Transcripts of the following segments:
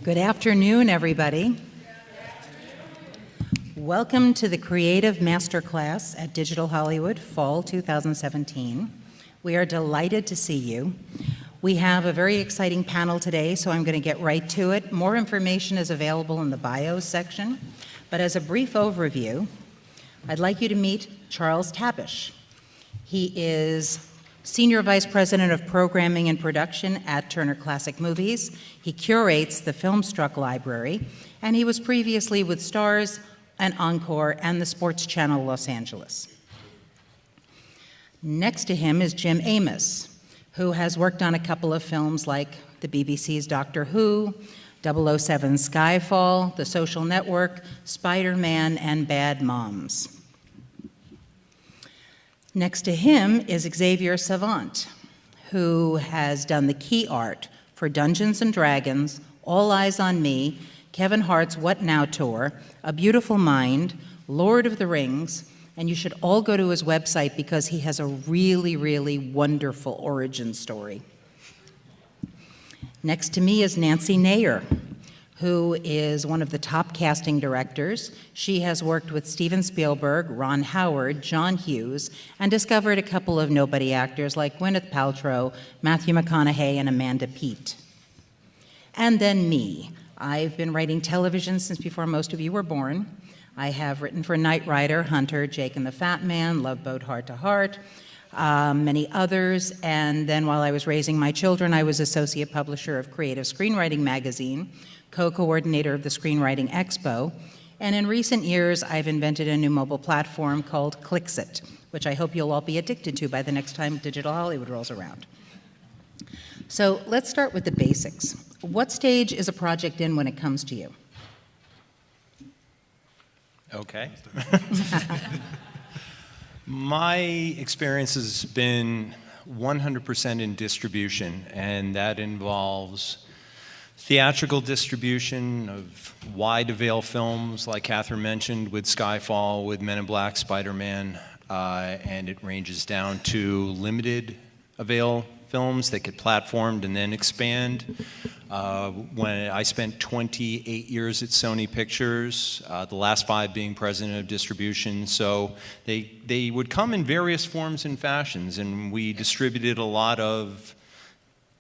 Good afternoon, everybody. Welcome to the Creative MasterClass at Digital Hollywood, Fall 2017. We are delighted to see you. We have a very exciting panel today, so I'm going to get right to it. More information is available in the bios section, but as a brief overview, I'd like you to meet Charles Tabish. He is Senior Vice President of Programming and Production at Turner Classic Movies. He curates the Filmstruck Library, and he was previously with Starz and Encore and the Sports Channel Los Angeles. Next to him is Jim Amos, who has worked on a couple of films like the BBC's Doctor Who, 007 Skyfall, The Social Network, Spider-Man, and Bad Moms. Next to him is Xavier Savant, who has done the key art for Dungeons & Dragons, All Eyes on Me, Kevin Hart's What Now Tour, A Beautiful Mind, Lord of the Rings, and you should all go to his website because he has a really, really wonderful origin story. Next to me is Nancy Nayer, who is one of the top casting directors. She has worked with Steven Spielberg, Ron Howard, John Hughes, and discovered a couple of nobody actors like Gwyneth Paltrow, Matthew McConaughey, and Amanda Peet. And then me. I've been writing television since before most of you were born. I have written for Knight Rider, Hunter, Jake and the Fat Man, Love Boat, Heart to Heart, many others. And then while I was raising my children, I was associate publisher of Creative Screenwriting Magazine, co-coordinator of the Screenwriting Expo, and in recent years, I've invented a new mobile platform called Clixit, which I hope you'll all be addicted to by the next time Digital Hollywood rolls around. So let's start with the basics. What stage is a project in when it comes to you? Okay. My experience has been 100% in distribution, and that involves theatrical distribution of wide avail films, like Catherine mentioned, with Skyfall, with Men in Black, Spider-Man, and it ranges down to limited avail films that get platformed and then expand. When I spent 28 years at Sony Pictures, the last 5 being president of distribution, so they would come in various forms and fashions, and we distributed a lot of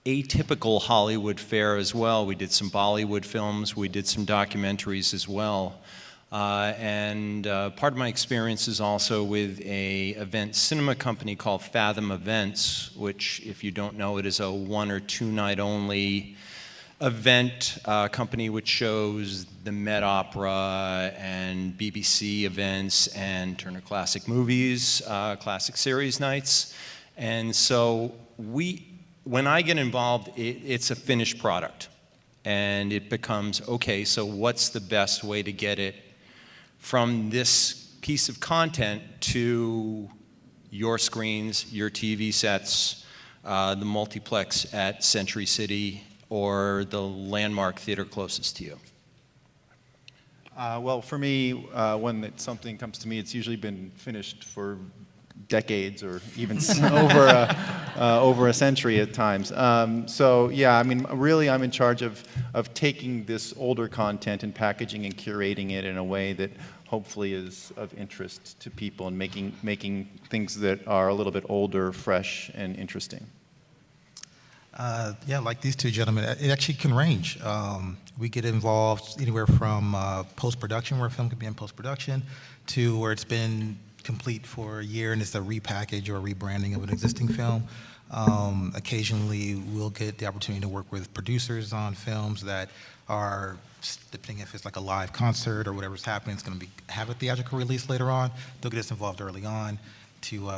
atypical Hollywood fare as well. We did some Bollywood films, we did some documentaries as well. And part of my experience is also with a event cinema company called Fathom Events, which, if you don't know, it is a 1 or 2 night only event company which shows the Met Opera and BBC events and Turner Classic Movies, classic series nights. And so when I get involved, it's a finished product, and it becomes, okay, so what's the best way to get it from this piece of content to your screens, your TV sets, the multiplex at Century City, or the landmark theater closest to you? Well, for me, when something comes to me, it's usually been finished for decades or even over a century at times. So yeah, I mean, really I'm in charge of taking this older content and packaging and curating it in a way that hopefully is of interest to people and making things that are a little bit older, fresh, and interesting. Yeah, like these two gentlemen, it actually can range. We get involved anywhere from post-production, where a film could be in post-production, to where it's been complete for a year and it's a repackage or rebranding of an existing film. Occasionally, we'll get the opportunity to work with producers on films that are, depending if it's like a live concert or whatever's happening, it's going to have a theatrical release later on. They'll get us involved early on to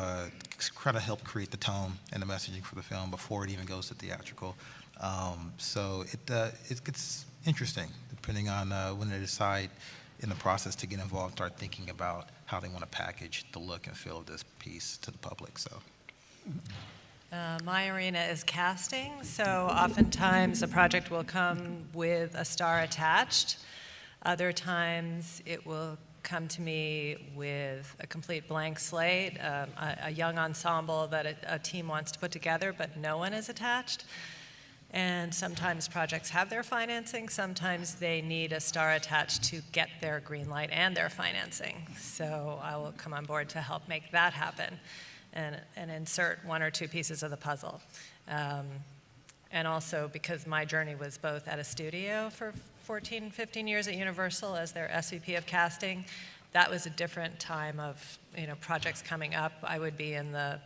try to help create the tone and the messaging for the film before it even goes to theatrical. So it gets interesting depending on when they decide in the process to get involved, start thinking about how they want to package the look and feel of this piece to the public. So. My arena is casting, so oftentimes a project will come with a star attached. Other times it will come to me with a complete blank slate, a young ensemble that a team wants to put together, but no one is attached. And sometimes projects have their financing, sometimes they need a star attached to get their green light and their financing. So I will come on board to help make that happen and insert one or two pieces of the puzzle. And also because my journey was both at a studio for 14, 15 years at Universal as their SVP of casting, that was a different time of projects coming up. I would be in the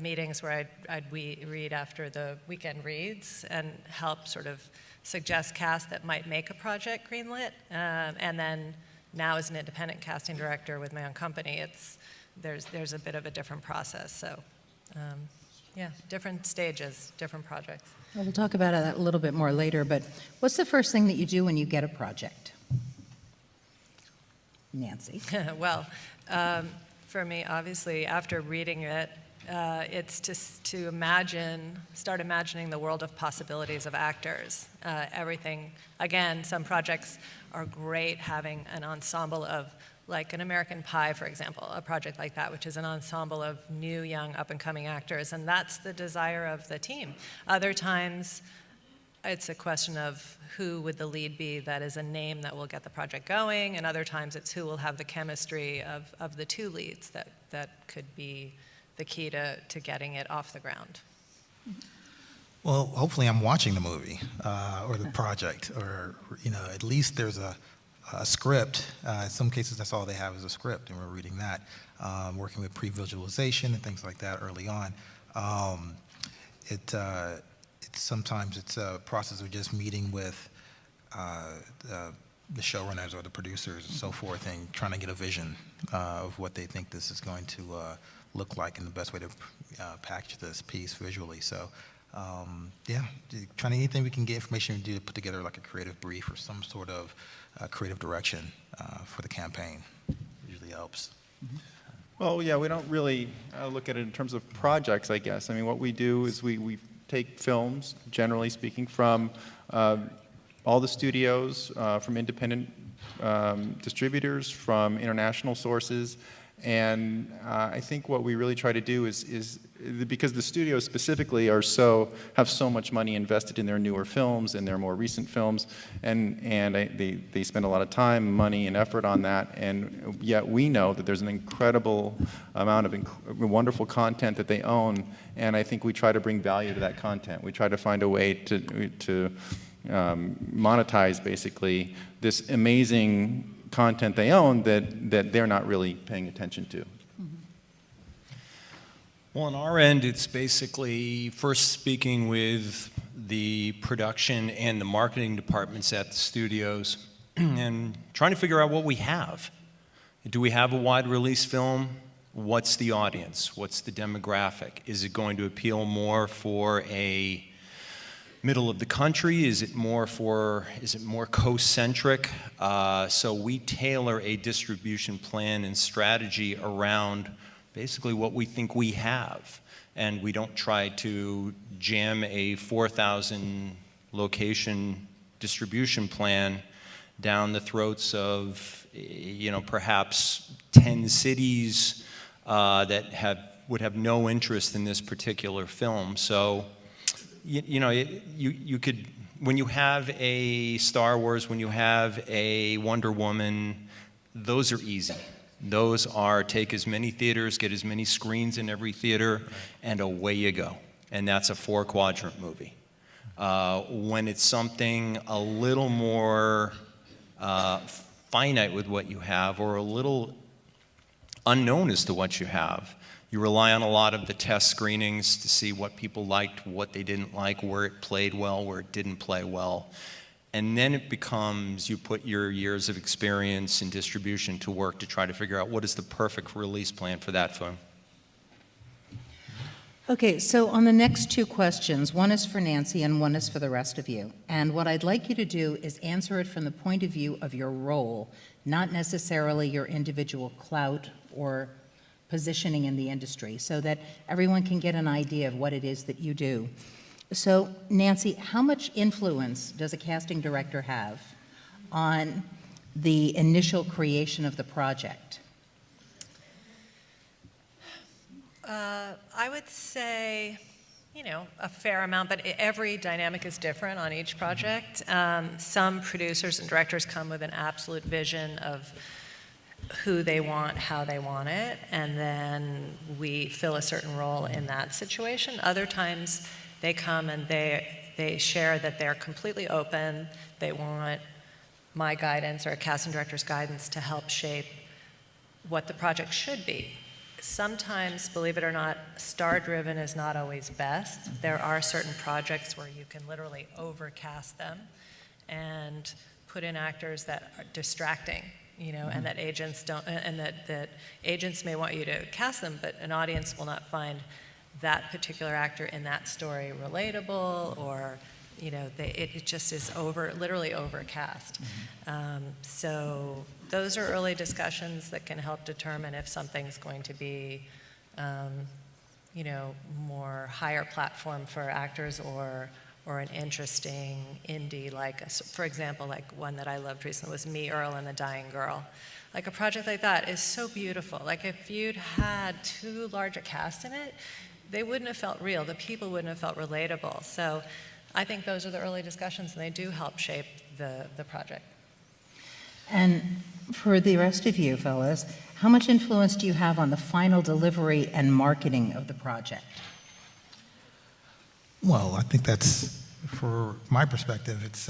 meetings where I'd read after the weekend reads and help sort of suggest cast that might make a project greenlit. And then now as an independent casting director with my own company, there's a bit of a different process. So yeah, different stages, different projects. Well, we'll talk about that a little bit more later, but what's the first thing that you do when you get a project? Nancy. Well, for me, obviously, after reading it, it's just to start imagining the world of possibilities of actors. Everything, again, some projects are great having an ensemble of, like an American Pie, for example, a project like that, which is an ensemble of new, young, up-and-coming actors, and that's the desire of the team. Other times, it's a question of who would the lead be that is a name that will get the project going, and other times it's who will have the chemistry of the two leads that could be the key to getting it off the ground. Well, hopefully I'm watching the movie or the project, or at least there's a script. In some cases, that's all they have is a script, and we're reading that. Working with pre-visualization and things like that early on. Sometimes it's a process of just meeting with the showrunners or the producers and so forth, and trying to get a vision of what they think this is going to look like and the best way to package this piece visually. So yeah, trying anything we can get information to do to put together like a creative brief or some sort of creative direction for the campaign usually helps. Mm-hmm. Well, yeah, we don't really look at it in terms of projects, I guess. I mean, what we do is we take films, generally speaking, from all the studios, from independent distributors, from international sources, and I think what we really try to do is because the studios specifically have so much money invested in their newer films and their more recent films, and they spend a lot of time, money, and effort on that, and yet we know that there's an incredible amount of wonderful content that they own, and I think we try to bring value to that content. We try to find a way to monetize basically this amazing content they own that they're not really paying attention to. Well, on our end, it's basically first speaking with the production and the marketing departments at the studios and trying to figure out what we have. Do we have a wide release film? What's the audience? What's the demographic? Is it going to appeal more for a middle of the country? Is it more coast-centric? So we tailor a distribution plan and strategy around basically what we think we have. And we don't try to jam a 4,000 location distribution plan down the throats of, perhaps 10 cities that would have no interest in this particular film. So, you could, when you have a Star Wars, when you have a Wonder Woman, those are easy. Those are take as many theaters, get as many screens in every theater, and away you go. And that's a 4-quadrant movie. When it's something a little more finite with what you have, or a little unknown as to what you have, you rely on a lot of the test screenings to see what people liked, what they didn't like, where it played well, where it didn't play well. And then it becomes, you put your years of experience in distribution to work to try to figure out what is the perfect release plan for that film. Okay, so on the next two questions, one is for Nancy and one is for the rest of you. And what I'd like you to do is answer it from the point of view of your role, not necessarily your individual clout or positioning in the industry, so that everyone can get an idea of what it is that you do. So, Nancy, how much influence does a casting director have on the initial creation of the project? I would say you know, a fair amount, but every dynamic is different on each project. Some producers and directors come with an absolute vision of who they want, how they want it, and then we fill a certain role in that situation. Other times they come and they share that they're completely open. They want my guidance or a casting director's guidance to help shape what the project should be. Sometimes, believe it or not, star-driven is not always best. There are certain projects where you can literally overcast them and put in actors that are distracting, you know, and that agents don't, and that agents may want you to cast them, but an audience will not find that particular actor in that story relatable, or, you know, it just is literally overcast. So those are early discussions that can help determine if something's going to be, you know, more higher platform for actors, or an interesting indie, like, for example, like one that I loved recently was Me, Earl, and the Dying Girl. Like a project like that is so beautiful. Like if you'd had too large a cast in it, they wouldn't have felt real. The people wouldn't have felt relatable. So I think those are the early discussions, and they do help shape the project. And for the rest of you fellas, how much influence do you have on the final delivery and marketing of the project? Well, I think that's, for my perspective, it's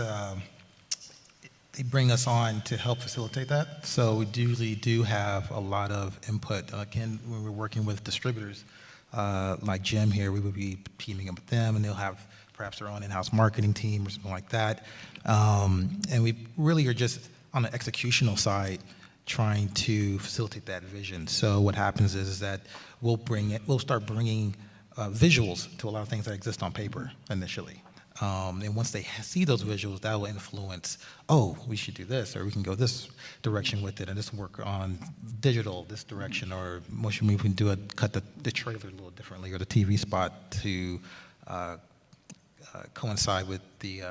they bring us on to help facilitate that. So we usually do have a lot of input. Again, when we're working with distributors like Jim here, we would be teaming up with them, and they'll have perhaps their own in-house marketing team or something like that. And we really are just on the executional side trying to facilitate that vision. So what happens is that we'll start bringing visuals to a lot of things that exist on paper initially. And once they see those visuals, that will influence, oh, we should do this, or we can go this direction with it, and this will work on digital this direction, or motion we can cut the trailer a little differently, or the TV spot to coincide with the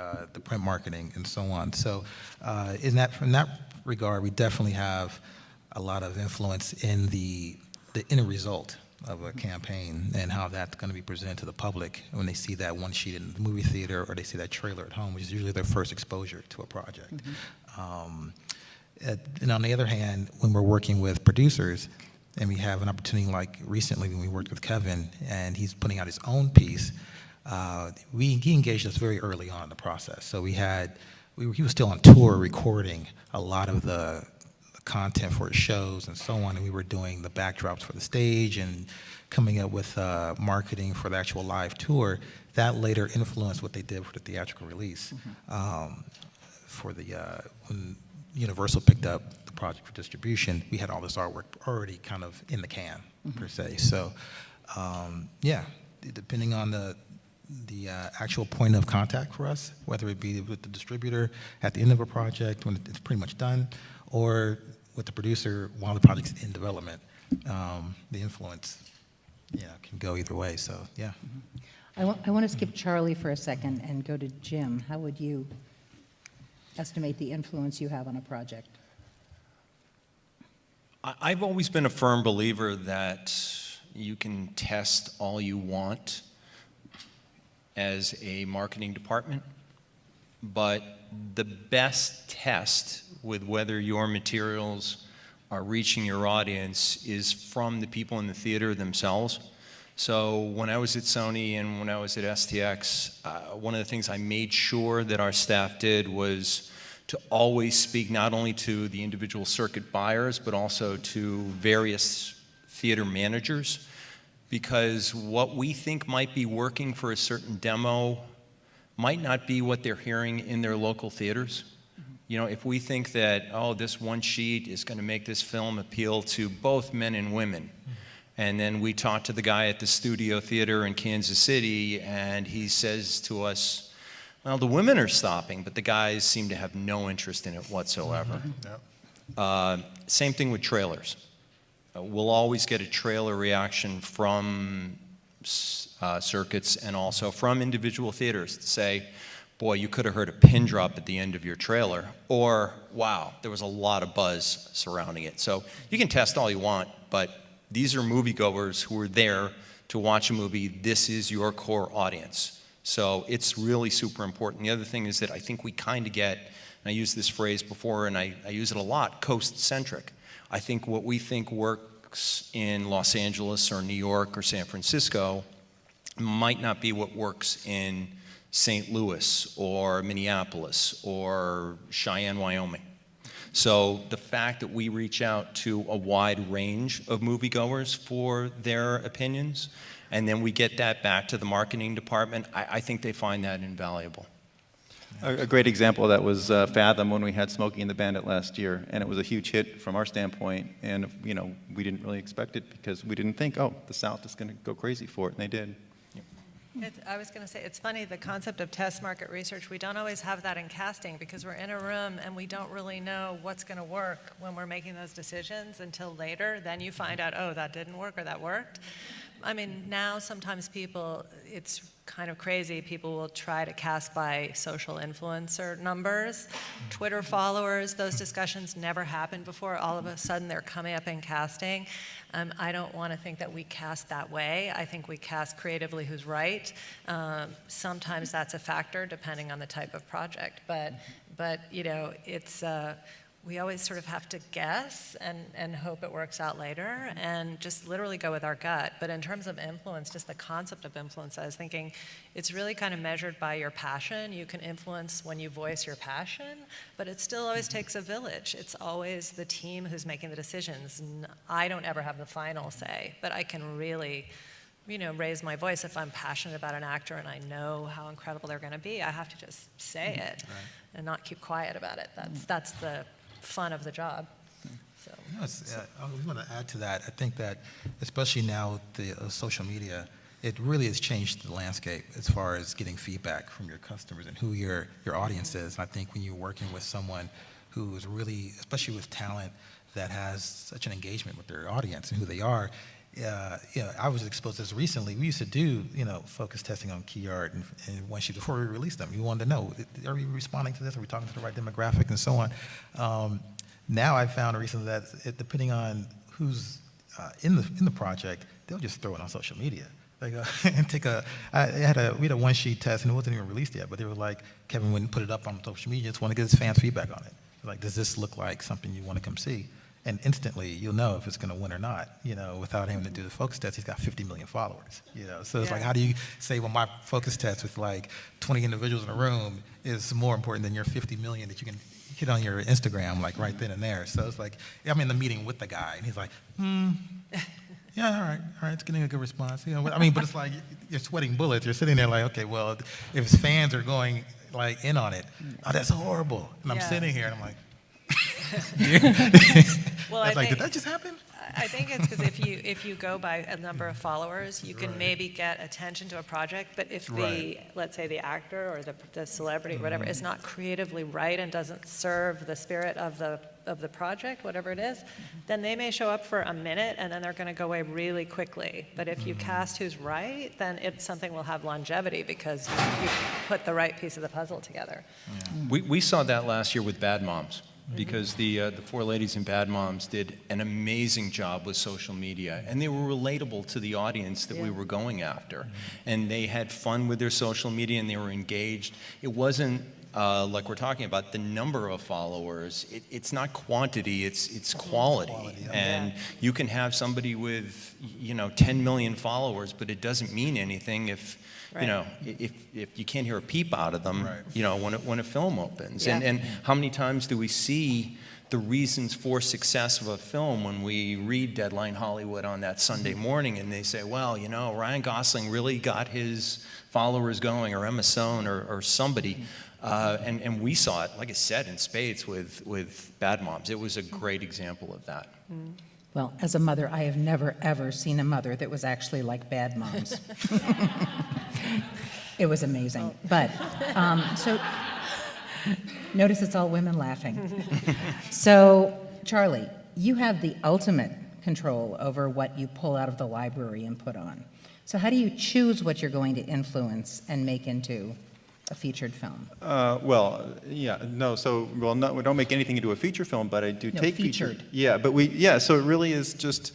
print marketing and so on. So from that regard, we definitely have a lot of influence in the end result of a campaign and how that's going to be presented to the public when they see that one sheet in the movie theater, or they see that trailer at home, which is usually their first exposure to a project. And on the other hand, when we're working with producers, and we have an opportunity like recently when we worked with Kevin, and he's putting out his own piece, he engaged us very early on in the process. So he was still on tour recording a lot of the content for his shows and so on, and we were doing the backdrops for the stage and coming up with marketing for the actual live tour. That later influenced what they did for the theatrical release. When Universal picked up the project for distribution, we had all this artwork already kind of in the can, per se. So yeah, depending on the actual point of contact for us, whether it be with the distributor at the end of a project when it's pretty much done, or with the producer while the project's in development, the influence, can go either way. So yeah. I want to skip Charlie for a second and go to Jim. How would you estimate the influence you have on a project? I've always been a firm believer that you can test all you want as a marketing department, but the best test with whether your materials are reaching your audience is from the people in the theater themselves. So when I was at Sony and when I was at STX, one of the things I made sure that our staff did was to always speak not only to the individual circuit buyers, but also to various theater managers, because what we think might be working for a certain demo might not be what they're hearing in their local theaters. If we think that, oh, this one sheet is going to make this film appeal to both men and women, and then we talk to the guy at the studio theater in Kansas City, and he says to us, well, the women are stopping, but the guys seem to have no interest in it whatsoever. Same thing with trailers. We'll always get a trailer reaction from circuits and also from individual theaters to say, boy, you could have heard a pin drop at the end of your trailer, or wow, there was a lot of buzz surrounding it. So you can test all you want, but these are moviegoers who are there to watch a movie, this is your core audience. So it's really super important. The other thing is that I think we kind of get, and I used this phrase before and I use it a lot, coast-centric. I think what we think works in Los Angeles or New York or San Francisco might not be what works in St. Louis or Minneapolis or Cheyenne, Wyoming. So the fact that we reach out to a wide range of moviegoers for their opinions, and then we get that back to the marketing department, I think they find that invaluable. A great example of that was Fathom when we had Smokey and the Bandit last year, and it was a huge hit from our standpoint. And you know, we didn't really expect it because we didn't think, oh, the South is going to go crazy for it, and they did. I was going to say, it's funny, the concept of test market research, we don't always have that in casting because we're in a room and we don't really know what's going to work when we're making those decisions until later. Then you find out, oh, that didn't work or that worked. I mean, now sometimes people, it's kind of crazy, people will try to cast by social influencer numbers, Twitter followers. Those discussions never happened before. All of a sudden they're coming up in casting. I don't want to think that we cast that way. I think we cast creatively who's right. Sometimes that's a factor depending on the type of project, but you know, it's we always sort of have to guess and hope it works out later and just literally go with our gut. But in terms of influence, just the concept of influence, I was thinking it's really kind of measured by your passion. You can influence when you voice your passion, but it still always takes a village. It's always the team who's making the decisions. I don't ever have the final say, but I can really, you know, raise my voice if I'm passionate about an actor and I know how incredible they're going to be. I have to just say it and not keep quiet about it. That's the fun of the job. So. You know, I want to add to that. I think that, especially now with the social media, it really has changed the landscape as far as getting feedback from your customers and who your audience is. And I think when you're working with someone who is really, especially with talent that has such an engagement with their audience and who they are, you know, I was exposed to this recently. We used to do, you know, focus testing on key art and one sheet before we released them. You wanted to know, are we responding to this? Are we talking to the right demographic and so on? Now I found recently that depending on who's in the project, they'll just throw it on social media. They go and take we had a one sheet test and it wasn't even released yet, but they were like, Kevin wouldn't put it up on social media, just want to get his fans' feedback on it. Like, does this look like something you want to come see? And instantly, you'll know if it's going to win or not, you know, without having to do the focus test. He's got 50 million followers, you know. So it's like, how do you say, well, my focus test with like 20 individuals in a room is more important than your 50 million that you can hit on your Instagram, like right then and there. So it's like, I'm in the meeting with the guy, and he's like, yeah, all right, it's getting a good response. You know, I mean, but it's like, you're sweating bullets. You're sitting there like, okay, well, if his fans are going like in on it, oh, that's horrible. And I'm sitting here, and I'm like, well, I was like, did that just happen? I think it's because if you go by a number of followers, you can maybe get attention to a project. But if let's say the actor or the celebrity, or whatever, is not creatively right and doesn't serve the spirit of the project, whatever it is, then they may show up for a minute and then they're going to go away really quickly. But if you cast who's right, then something will have longevity because you put the right piece of the puzzle together. We saw that last year with Bad Moms, because the four ladies in Bad Moms did an amazing job with social media, and they were relatable to the audience that we were going after. And they had fun with their social media, and they were engaged. It wasn't like we're talking about the number of followers. It's not quantity, it's quality. And you can have somebody with, 10 million followers, but it doesn't mean anything if if you can't hear a peep out of them, when a film opens. And how many times do we see the reasons for success of a film when we read Deadline Hollywood on that Sunday morning and they say, well, Ryan Gosling really got his followers going, or Emma Stone, or somebody. And we saw it, like I said, in spades with Bad Moms. It was a great example of that. Well, as a mother, I have never, ever seen a mother that was actually like Bad Moms. It was amazing. But, so, notice it's all women laughing. So, Charlie, you have the ultimate control over what you pull out of the library and put on. So how do you choose what you're going to influence and make into a featured film? Well, yeah, no. So, well, no, we don't make anything into a feature film, but I do No, take featured. Yeah, but yeah. So it really is just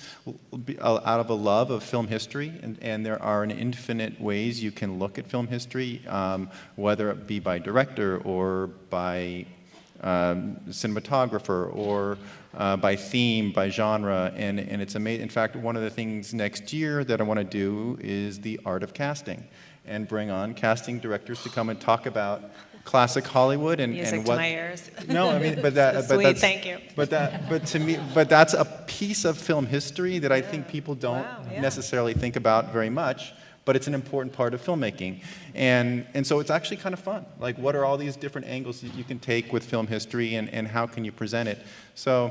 out of a love of film history, and there are an infinite ways you can look at film history, whether it be by director or by cinematographer or by theme, by genre, and it's amazing. In fact, one of the things next year that I want to do is the art of casting, and bring on casting directors to come and talk about classic Hollywood Music and to what. my ears. No, I mean, but that, So but sweet, that's, thank you. but to me, but that's a piece of film history that I think people don't Wow, yeah. necessarily think about very much. But it's an important part of filmmaking, and so it's actually kind of fun. Like, what are all these different angles that you can take with film history, and how can you present it? So,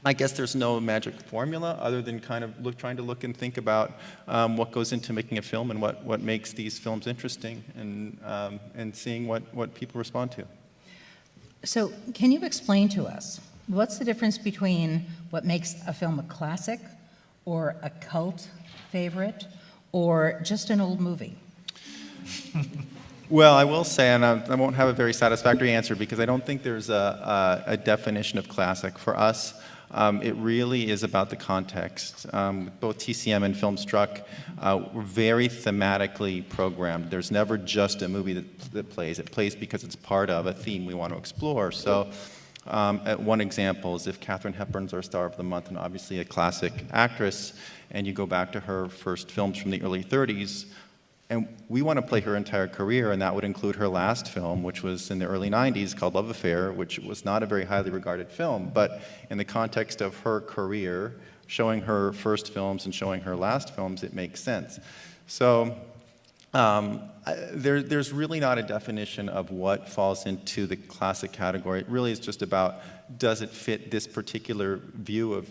I guess there's no magic formula other than kind of trying to look and think about what goes into making a film and what makes these films interesting, and seeing what people respond to. So can you explain to us, what's the difference between what makes a film a classic or a cult favorite or just an old movie? Well, I will say, and I won't have a very satisfactory answer because I don't think there's a definition of classic. For us, it really is about the context. Both TCM and Filmstruck were very thematically programmed. There's never just a movie that plays. It plays because it's part of a theme we want to explore. So one example is if Katharine Hepburn's our star of the month, and obviously a classic actress, and you go back to her first films from the early 30s, and we want to play her entire career, and that would include her last film, which was in the early 90s, called Love Affair, which was not a very highly regarded film, but in the context of her career, showing her first films and showing her last films, it makes sense. So there's really not a definition of what falls into the classic category. It really is just about, does it fit this particular view of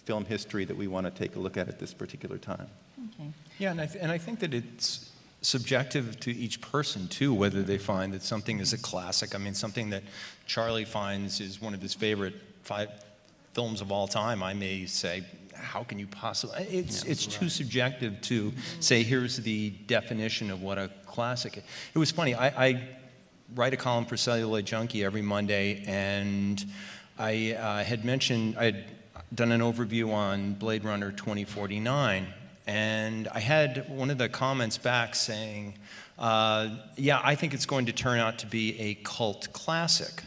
film history that we want to take a look at this particular time? Okay. Yeah, and I think that it's subjective to each person too, whether they find that something is a classic. I mean, something that Charlie finds is one of his favorite 5 films of all time, I may say, how can you possibly? It's too subjective to say, here's the definition of what a classic is. It was funny, I write a column for Celluloid Junkie every Monday, and I had mentioned, I had done an overview on Blade Runner 2049, and I had one of the comments back saying, yeah, I think it's going to turn out to be a cult classic.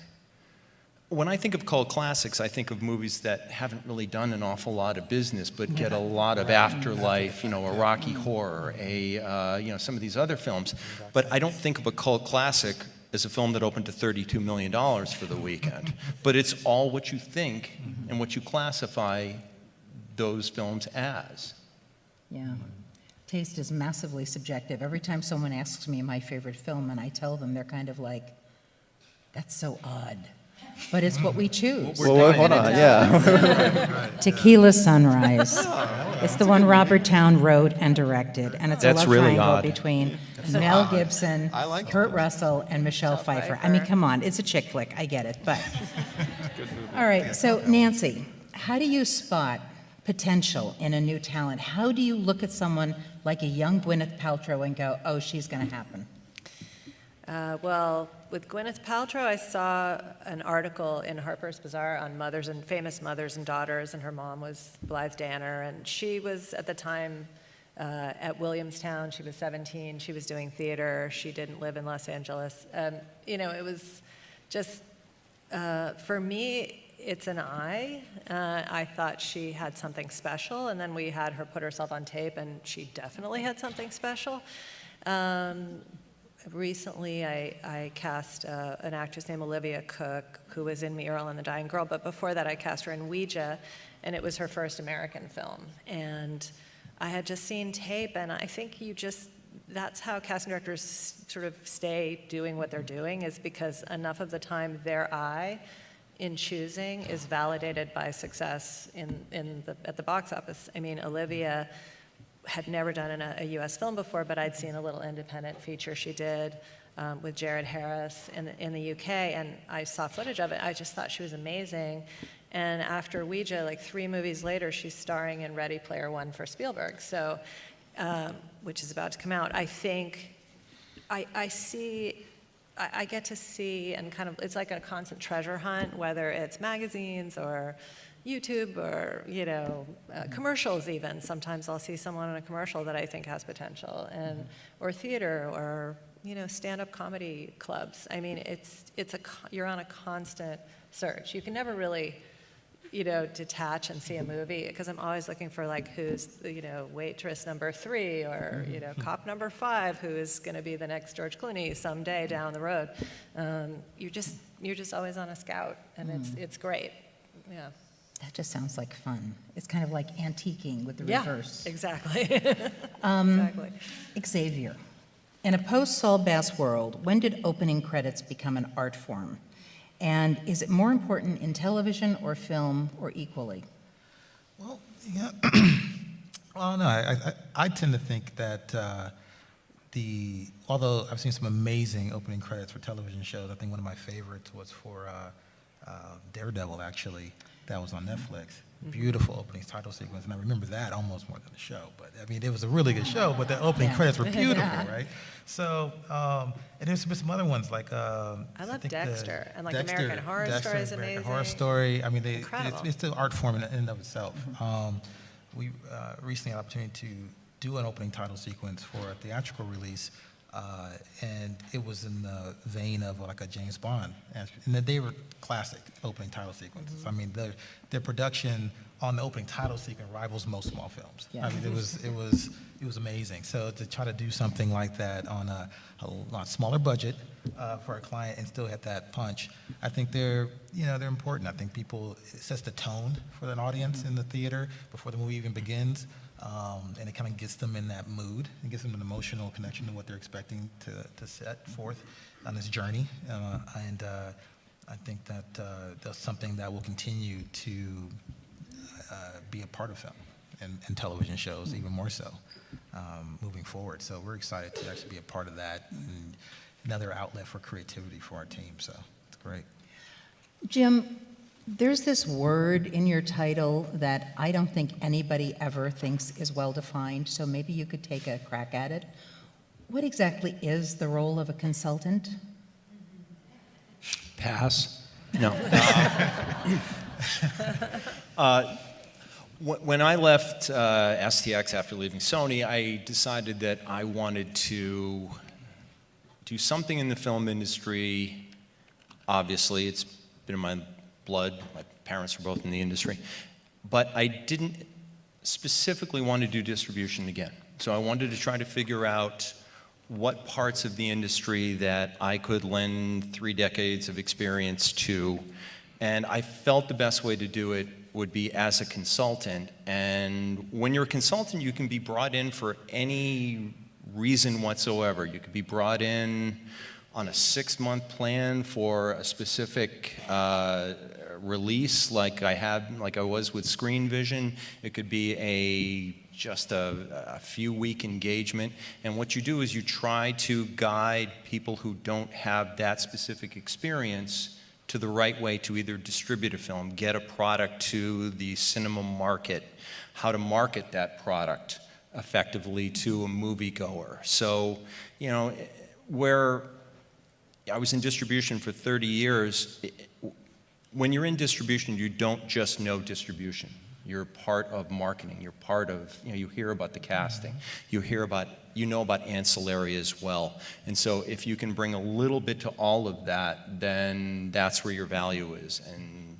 When I think of cult classics, I think of movies that haven't really done an awful lot of business, but get a lot of afterlife, you know, a Rocky Horror, you know, some of these other films. But I don't think of a cult classic as a film that opened to $32 million for the weekend. But it's all what you think and what you classify those films as. Yeah. Taste is massively subjective. Every time someone asks me my favorite film and I tell them, they're kind of like, that's so odd. But it's what we choose. Well, hold on, yeah. Tequila Sunrise. It's the one Robert Towne wrote and directed, and it's That's a love really triangle odd. between Mel Gibson, Kurt Russell, and Michelle Pfeiffer. I mean, come on, it's a chick flick. I get it, but all right. So, Nancy, how do you spot potential in a new talent? How do you look at someone like a young Gwyneth Paltrow and go, "Oh, she's going to happen"? Well, with Gwyneth Paltrow, I saw an article in Harper's Bazaar on famous mothers and daughters, and her mom was Blythe Danner, and she was at the time at Williamstown. She was 17. She was doing theater. She didn't live in Los Angeles. You know, it was just for me. It's an eye. I thought she had something special, and then we had her put herself on tape, and she definitely had something special. Recently, I cast an actress named Olivia Cook, who was in Me, Earl, and the Dying Girl, but before that I cast her in Ouija, and it was her first American film. And I had just seen tape, and I think that's how casting directors sort of stay doing what they're doing, is because enough of the time their eye in choosing is validated by success at the box office. I mean, Olivia had never done a U.S. film before, but I'd seen a little independent feature she did with Jared Harris in the UK, and I saw footage of it. I just thought she was amazing. And after Ouija, like 3 movies later, she's starring in Ready Player One for Spielberg, which is about to come out. I think I see I get to see and kind of, it's like a constant treasure hunt, whether it's magazines or YouTube or, commercials even. Sometimes I'll see someone in a commercial that I think has potential, and or theater or, stand-up comedy clubs. I mean, you're on a constant search. You can never really, detach and see a movie, because I'm always looking for like who's waitress number 3 or cop number 5 who is going to be the next George Clooney someday down the road. You're just always on a scout, and it's great. Yeah. That just sounds like fun. It's kind of like antiquing with the reverse. Exactly. Exactly. Xavier, in a post-Saul Bass world, when did opening credits become an art form? And is it more important in television or film, or equally? Well, yeah. Well, no, I tend to think that although I've seen some amazing opening credits for television shows, I think one of my favorites was for Daredevil, actually. That was on Netflix. Beautiful opening title sequence, and I remember that almost more than the show. But I mean, it was a really good show, but the opening credits were beautiful, right? So, and there's been some other ones like I love Dexter, and like Dexter, American Horror Story is amazing. American Horror Story. I mean, Incredible. it's an art form in and of itself. We recently had an opportunity to do an opening title sequence for a theatrical release, and it was in the vein of like a James Bond, and they were classic opening title sequences. I mean, their production on the opening title sequence rivals most small films. Yeah. I mean, it was amazing. So to try to do something like that on a lot smaller budget for a client and still hit that punch, I think they're important. I think it sets the tone for an audience in the theater before the movie even begins. And it kind of gets them in that mood. It gives them an emotional connection to what they're expecting to set forth on this journey. And I think that that's something that will continue to be a part of film and television shows, even more so, moving forward. So we're excited to actually be a part of that, and another outlet for creativity for our team. So it's great. Jim, there's this word in your title that I don't think anybody ever thinks is well-defined, so maybe you could take a crack at it. What exactly is the role of a consultant? Pass. No. When I left STX after leaving Sony, I decided that I wanted to do something in the film industry. Obviously, it's been in my blood. My parents were both in the industry. But I didn't specifically want to do distribution again. So I wanted to try to figure out what parts of the industry that I could lend 3 decades of experience to. And I felt the best way to do it would be as a consultant. And when you're a consultant, you can be brought in for any reason whatsoever. You could be brought in on a 6-month plan for a specific release, like I was with Screen Vision. It could be just a few-week engagement. And what you do is you try to guide people who don't have that specific experience to the right way to either distribute a film, get a product to the cinema market, how to market that product effectively to a moviegoer. So, where I was in distribution for 30 years, when you're in distribution, you don't just know distribution. You're part of marketing. You're part of, you hear about the casting. You know about ancillary as well. And so if you can bring a little bit to all of that, then that's where your value is. And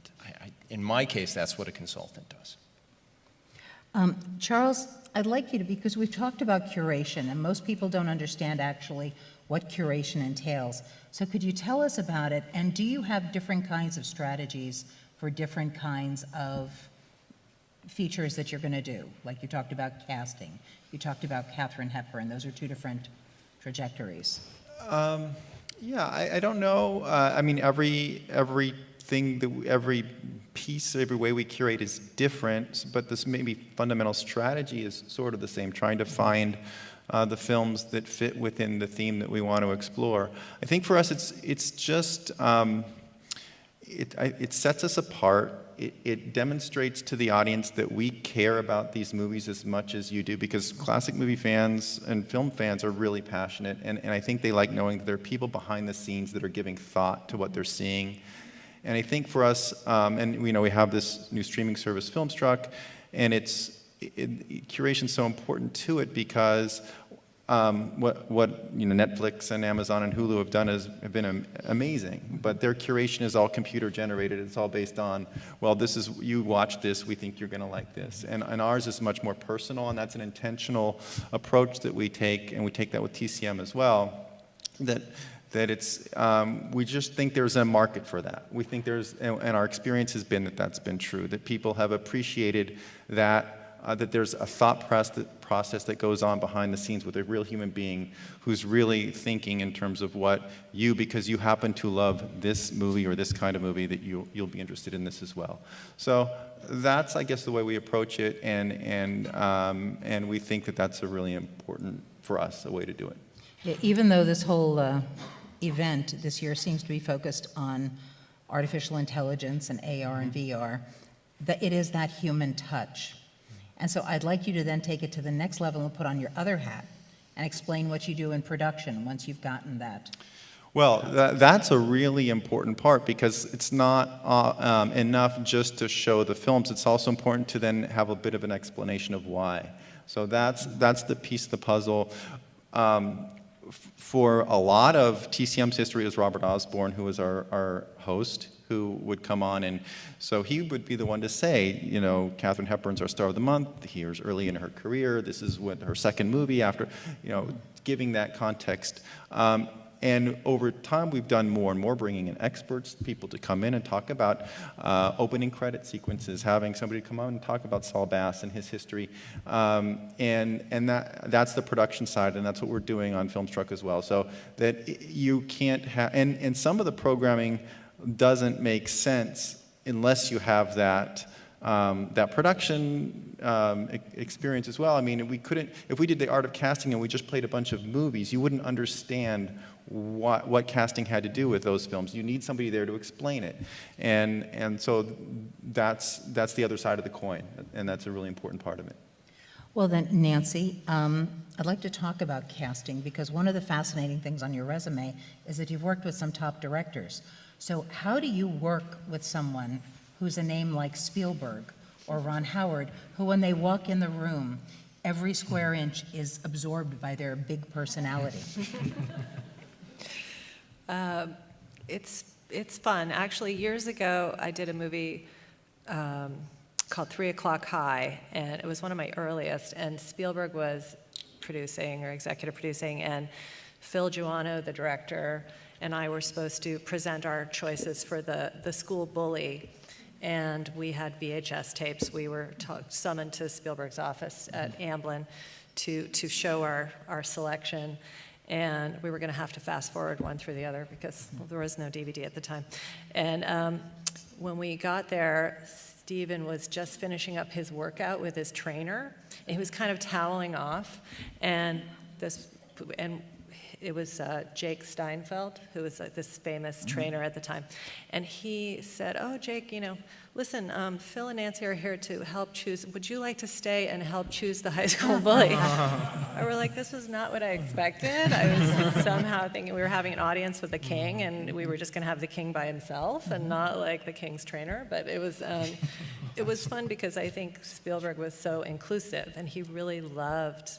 in my case, that's what a consultant does. Charles, I'd like you to, because we've talked about curation, and most people don't understand actually what curation entails. So could you tell us about it, and do you have different kinds of strategies for different kinds of features that you're going to do? Like you talked about casting, you talked about Katharine Hepburn. Those are 2 different trajectories. Yeah, I don't know. I mean, every piece, every way we curate is different, but this maybe fundamental strategy is sort of the same, trying to find the films that fit within the theme that we want to explore. I think for us, it's just, it sets us apart. It demonstrates to the audience that we care about these movies as much as you do, because classic movie fans and film fans are really passionate, and I think they like knowing that there are people behind the scenes that are giving thought to what they're seeing. And I think for us, and we have this new streaming service, Filmstruck, and curation's so important to it because what Netflix and Amazon and Hulu have done have been amazing, but their curation is all computer generated. It's all based on, well, you watch this, we think you're going to like this, and ours is much more personal, and that's an intentional approach that we take, and we take that with TCM as well. That it's we just think there's a market for that. We think and our experience has been that that's been true. That people have appreciated that. That there's a thought process that goes on behind the scenes with a real human being who's really thinking in terms of what because you happen to love this movie or this kind of movie, that you'll be interested in this as well. So that's, I guess, the way we approach it, and we think that that's a really important, for us, a way to do it. Yeah, even though this whole event this year seems to be focused on artificial intelligence and AR and VR, that it is that human touch. And so I'd like you to then take it to the next level and put on your other hat and explain what you do in production once you've gotten that. Well, that's a really important part, because it's not enough just to show the films. It's also important to then have a bit of an explanation of why. So that's the piece of the puzzle. For a lot of TCM's history, it was Robert Osborne, who was our host, who would come on, and so he would be the one to say, Katharine Hepburn's our star of the month, here's early in her career, this is what her second movie after, giving that context. And over time, we've done more and more, bringing in experts, people to come in and talk about opening credit sequences, having somebody come on and talk about Saul Bass and his history. And that's the production side, and that's what we're doing on Filmstruck as well. So that you can't have, and some of the programming doesn't make sense unless you have that production experience as well. I mean, if we did the art of casting and we just played a bunch of movies, you wouldn't understand what casting had to do with those films. You need somebody there to explain it, and so that's the other side of the coin, and that's a really important part of it. Well then, Nancy, I'd like to talk about casting, because one of the fascinating things on your resume is that you've worked with some top directors. So how do you work with someone who's a name like Spielberg or Ron Howard, who when they walk in the room, every square inch is absorbed by their big personality? It's fun. Actually, years ago, I did a movie called 3 O'Clock High, and it was one of my earliest, and Spielberg was producing or executive producing, and Phil Giuano, the director, and I were supposed to present our choices for the school bully, and we had VHS tapes. We were summoned to Spielberg's office at Amblin to show our selection, and we were going to have to fast forward one through the other because there was no DVD at the time. And when we got there, Stephen was just finishing up his workout with his trainer, and he was kind of toweling off, and it was Jake Steinfeld, who was this famous trainer at the time. And he said, "Oh, Jake, listen, Phil and Nancy are here to help choose. Would you like to stay and help choose the high school bully?" And we're like, this was not what I expected. I was somehow thinking we were having an audience with the king, and we were just going to have the king by himself and not like the king's trainer. But it was fun because I think Spielberg was so inclusive, and he really loved,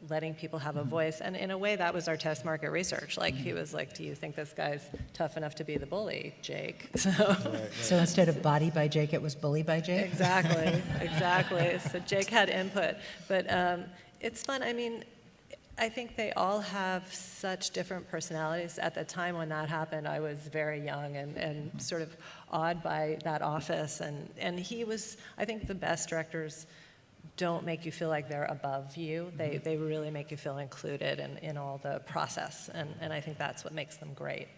letting people have a voice. And in a way, that was our test market research. Like, he was like, "Do you think this guy's tough enough to be the bully, Jake?" So instead of Body by Jake, it was Bully by Jake? Exactly. So Jake had input. But it's fun. I mean, I think they all have such different personalities. At the time when that happened, I was very young and sort of awed by that office. And he was, I think the best directors don't make you feel like they're above you. They really make you feel included in all the process. And I think that's what makes them great.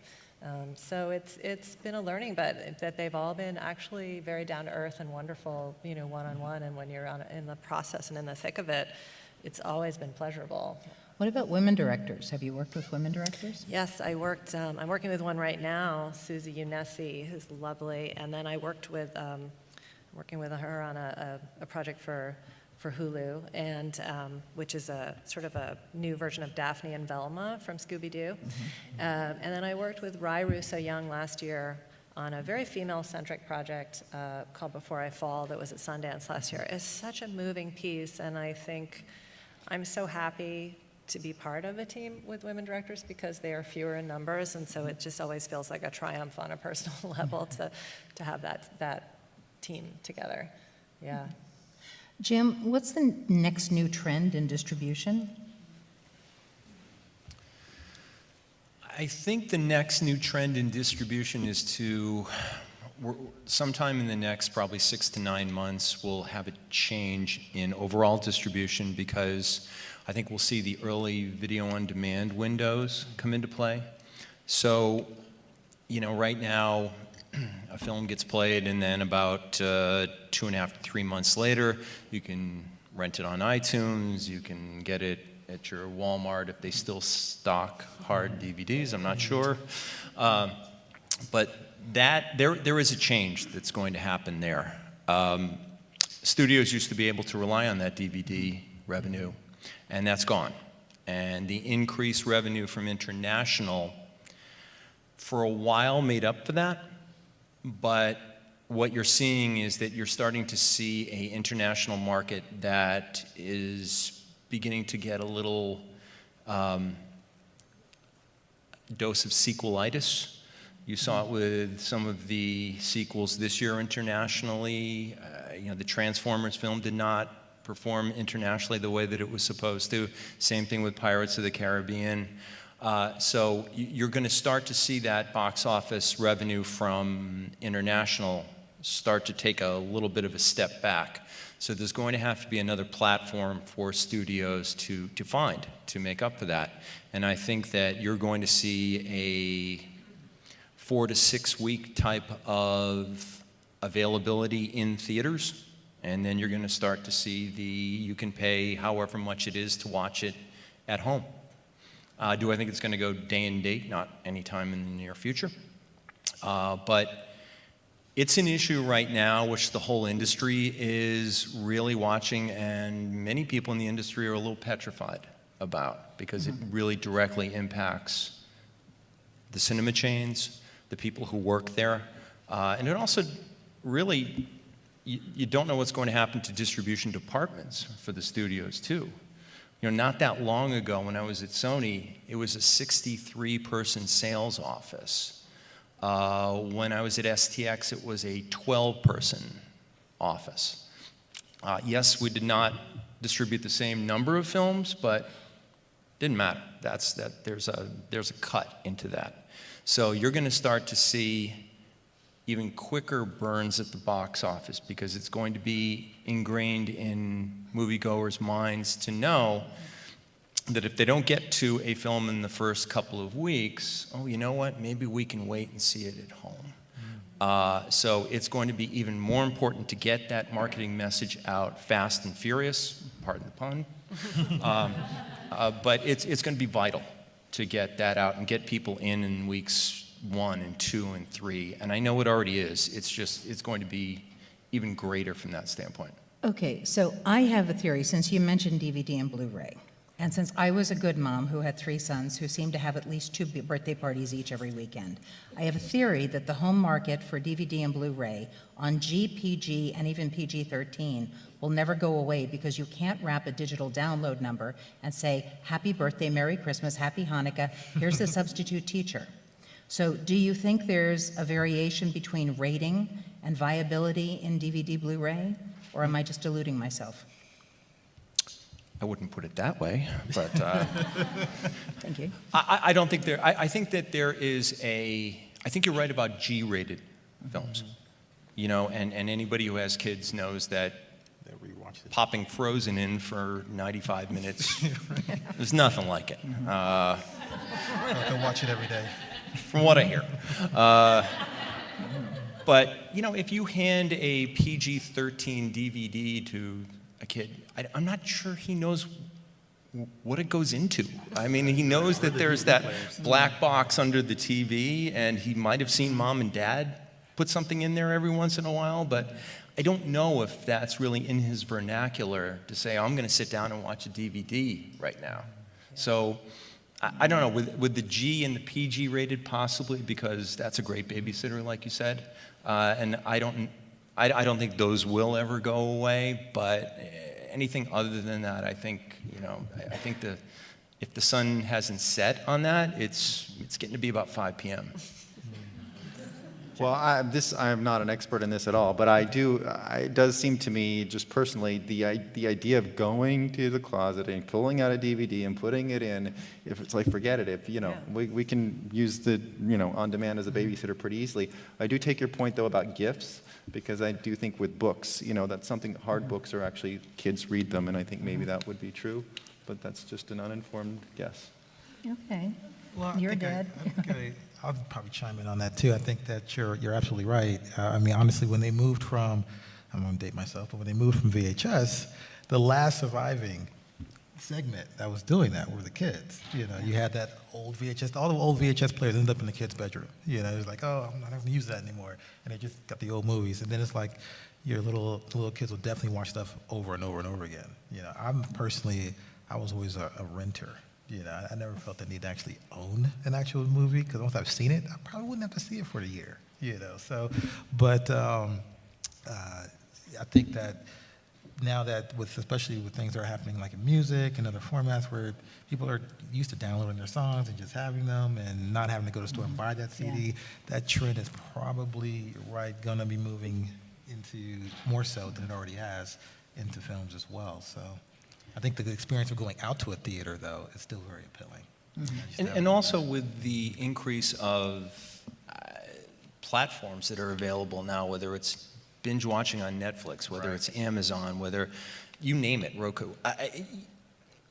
So it's been a learning, but that they've all been actually very down to earth and wonderful, one-on-one. And when you're in the process and in the thick of it, it's always been pleasurable. What about women directors? Have you worked with women directors? Yes, I worked, I'm working with one right now, Susie Unessi, who's lovely, and then I worked with, working with her on a project for Hulu, and which is a sort of a new version of Daphne and Velma from Scooby-Doo. And then I worked with Rai Russo-Young last year on a very female-centric project called Before I Fall that was at Sundance last year. It's such a moving piece, and I think I'm so happy to be part of a team with women directors because they are fewer in numbers, and so it just always feels like a triumph on a personal level to have that team together. Yeah. Jim, what's the next new trend in distribution? I think the next new trend in distribution is sometime in the next probably 6 to 9 months, we'll have a change in overall distribution because I think we'll see the early video on demand windows come into play. So, right now, a film gets played, and then about 2.5 to 3 months later, you can rent it on iTunes, you can get it at your Walmart if they still stock hard DVDs, I'm not sure. But there is a change that's going to happen there. Studios used to be able to rely on that DVD revenue, and that's gone. And the increased revenue from international, for a while, made up for that. But what you're seeing is that you're starting to see an international market that is beginning to get a little dose of sequelitis. You saw it with some of the sequels this year internationally. The Transformers film did not perform internationally the way that it was supposed to. Same thing with Pirates of the Caribbean. So you're going to start to see that box office revenue from international start to take a little bit of a step back. So there's going to have to be another platform for studios to find, to make up for that. And I think that you're going to see a 4 to 6 week type of availability in theaters. And then you're going to start to see you can pay however much it is to watch it at home. Do I think it's going to go day and date? Not anytime in the near future. But it's an issue right now which the whole industry is really watching, and many people in the industry are a little petrified about because it really directly impacts the cinema chains, the people who work there. And it also really, you don't know what's going to happen to distribution departments for the studios too. Not that long ago when I was at Sony, it was a 63-person sales office. When I was at STX, it was a 12-person office. Yes, we did not distribute the same number of films, but it didn't matter. There's a cut into that. So you're going to start to see even quicker burns at the box office because it's going to be ingrained in moviegoers' minds to know that if they don't get to a film in the first couple of weeks, oh, you know what, maybe we can wait and see it at home. So it's going to be even more important to get that marketing message out fast and furious, pardon the pun. But it's going to be vital to get that out and get people in weeks 1 and 2 and 3, and I know it already is. It's going to be even greater from that standpoint. Okay, so I have a theory, since you mentioned DVD and Blu-ray, and since I was a good mom who had 3 sons who seemed to have at least 2 birthday parties each every weekend, I have a theory that the home market for DVD and Blu-ray on G, PG, and even PG-13 will never go away because you can't wrap a digital download number and say, happy birthday, Merry Christmas, Happy Hanukkah, here's the substitute teacher. So do you think there's a variation between rating and viability in DVD Blu-ray, or am I just deluding myself? I wouldn't put it that way, but Thank you. I don't think there. I think that there is I think you're right about G-rated films. And anybody who has kids knows that popping Frozen in for 95 minutes, there's nothing like it. I can watch it every day. From what I hear. But, if you hand a PG-13 DVD to a kid, I'm not sure he knows what it goes into. I mean, he knows that there's that black box under the TV, and he might have seen mom and dad put something in there every once in a while, but I don't know if that's really in his vernacular to say, oh, I'm going to sit down and watch a DVD right now. So I don't know, with the G and the PG rated possibly, because that's a great babysitter, like you said, and I don't think those will ever go away, but anything other than that, I think, I think if the sun hasn't set on that, it's getting to be about 5 p.m. Well, I'm not an expert in this at all, but it does seem to me, just personally, the idea of going to the closet and pulling out a DVD and putting it in, if it's like, forget it, if, we can use the, on demand as a babysitter pretty easily. I do take your point, though, about gifts, because I do think with books, that's something, hard books are actually, kids read them, and I think maybe that would be true, but that's just an uninformed guess. Okay. Well, Your dad. I'll probably chime in on that too. I think that you're absolutely right. I mean, honestly, when they moved from, I'm going to date myself, but when they moved from VHS, the last surviving segment that was doing that were the kids. You had that old VHS, all the old VHS players ended up in the kids' bedroom. It was like, oh, I'm not going to use that anymore. And they just got the old movies. And then it's like your little kids will definitely watch stuff over and over and over again. I was always a renter. I never felt the need to actually own an actual movie, because once I've seen it, I probably wouldn't have to see it for a year, So, but I think that now that especially with things that are happening like in music and other formats where people are used to downloading their songs and just having them and not having to go to the store and buy that CD, that trend is probably, going to be moving into more so than it already has into films as well, so. I think the experience of going out to a theater, though, is still very appealing. Mm-hmm. And also with the increase of platforms that are available now, whether it's binge watching on Netflix, whether it's Amazon, whether you name it, Roku,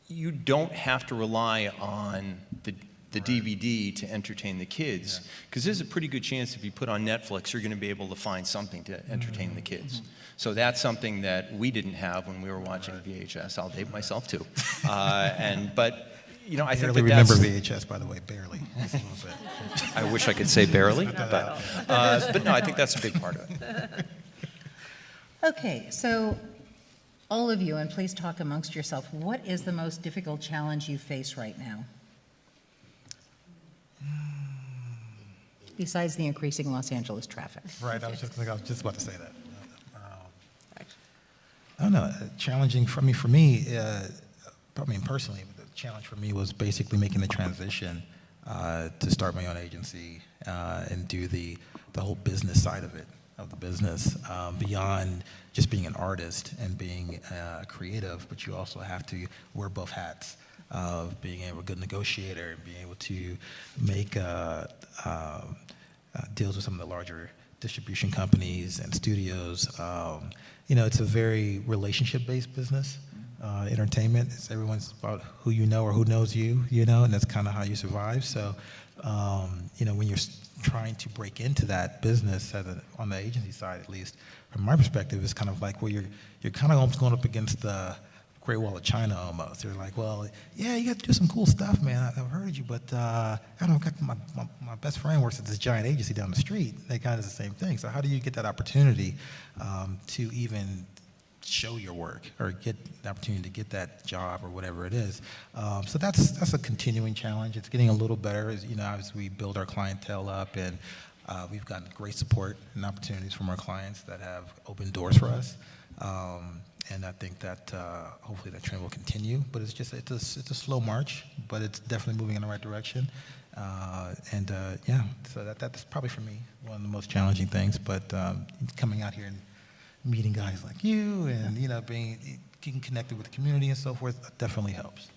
you don't have to rely on the DVD to entertain the kids, because there's a pretty good chance if you put on Netflix, you're going to be able to find something to entertain the kids. So that's something that we didn't have when we were watching VHS. I'll date myself too. But I think barely remember VHS, by the way, barely. Just a little bit. I wish I could say barely, but no, I think that's a big part of it. Okay, so all of you, and please talk amongst yourself, what is the most difficult challenge you face right now? Besides the increasing Los Angeles traffic. Right, I was just about to say that. I don't know, challenging for me, personally, the challenge for me was basically making the transition to start my own agency and do the whole business side of the business, beyond just being an artist and being creative, but you also have to wear both hats of being a good negotiator and being able to make deals with some of the larger distribution companies and studios. It's a very relationship-based business. Entertainment, everyone's about who you know or who knows you, and that's kind of how you survive. So, when you're trying to break into that business on the agency side, at least from my perspective, it's kind of like where you're kind of almost going up against the Great Wall of China almost. They're like, well, yeah, you got to do some cool stuff, man. I've heard of you, but I don't got my best friend works at this giant agency down the street. They kind of do the same thing. So how do you get that opportunity to even show your work or get the opportunity to get that job or whatever it is? So that's a continuing challenge. It's getting a little better as we build our clientele up, and we've gotten great support and opportunities from our clients that have opened doors for us. And I think that hopefully that trend will continue. But it's a slow march, but it's definitely moving in the right direction. So that's probably for me one of the most challenging things. But coming out here and meeting guys like you, and getting connected with the community and so forth, definitely helps.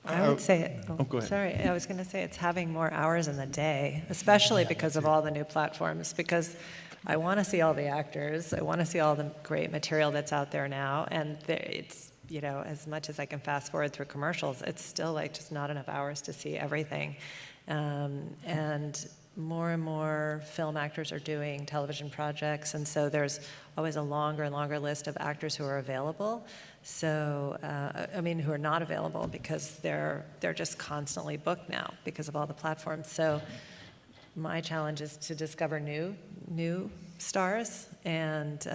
I would say, go ahead. Sorry, I was going to say it's having more hours in the day, especially because of all the new platforms, because I want to see all the actors, I want to see all the great material that's out there now, and it's, as much as I can fast forward through commercials, it's still like just not enough hours to see everything. And more and more film actors are doing television projects, and so there's always a longer and longer list of actors who are available. So, I mean, who are not available because they're just constantly booked now because of all the platforms. So, my challenge is to discover new stars and